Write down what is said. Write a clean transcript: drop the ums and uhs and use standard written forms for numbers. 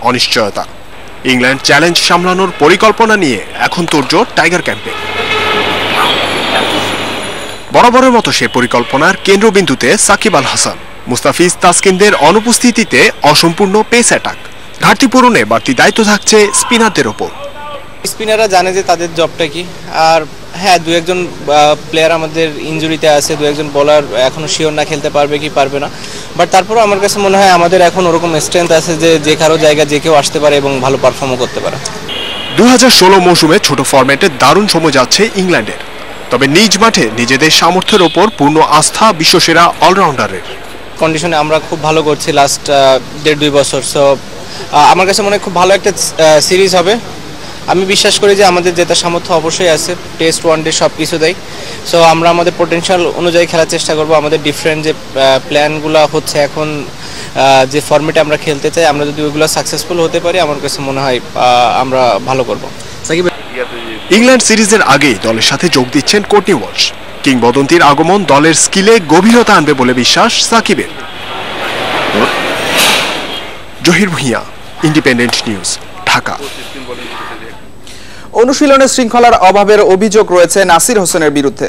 অনিশ্চয়তা। England challenge সামলানোর পরিকল্পনা নিয়ে এখন তোড়জোড় টাইগার ক্যাম্পে। বরাবরের মতো সে পরিকল্পনার কেন্দ্রবিন্দুতে সাকিব আল হাসান, মুস্তাফিজ তাসকিনদের অনুপস্থিতিতে অসম্পূর্ণ পেস অ্যাটাক। ঘাটতি পূরণে বাড়তি দায়িত্ব থাকছে স্পিনারদের ওপর। স্পিনাররা জানে যে তাদের জবটা কি। আর হ্যাঁ, দু একজন প্লেয়ার আমাদের ইনজুরিতে আছে, দু একজন বোলার এখনো শিওর না খেলতে পারবে কি পারবে না। বাট তারপরেও আমার কাছে মনে হয় আমাদের এখন ওরকম স্ট্রেংথ আছে যে কারো জায়গায় যে কেউ আসতে পারে এবং ভালো পারফর্মও করতে পারে। 2016 মৌসুমে ছোট ফরম্যাটে দারুণ সময় যাচ্ছে ইংল্যান্ডের। তবে নিজ মাঠে নিজেদের সামর্থ্যের ওপর পূর্ণ আস্থা বিশ্বসেরা অলরাউন্ডারের। কন্ডিশনে আমরা খুব ভালো করছি লাস্ট 1.5-2 বছর। সো আমার কাছে মনে হয় খুব ভালো একটা সিরিজ হবে। আমি বিশ্বাস করি যে আমাদের জেতার সামর্থ্য অবশ্যই আছে, টেস্ট ওয়ানডে সব কিছু দেয়। সো আমরা আমাদের পোটেনশিয়াল অনুযায়ী খেলার চেষ্টা করব। আমাদের ডিফারেন্ট যে প্ল্যানগুলো হচ্ছে এখন, যে ফর্মেটে আমরা খেলতে চাই, আমরা যদি ওইগুলো সাকসেসফুল হতে পারি আমার কাছে মনে হয় আমরা ভালো করব। ইংল্যান্ড সিরিজের আগেই দলের সাথে যোগ দিচ্ছেন কোর্টনি ওয়ালশ। কিংবদন্তির আগমন দলের স্কিলে গভীরতা আনবে বলে বিশ্বাস সাকিবের। Zahir Bhuiyan, independent news, Dhaka. অনুশীলনে শৃঙ্খলার অভাবের অভিযোগ রয়েছে নাসির হোসেনের বিরুদ্ধে।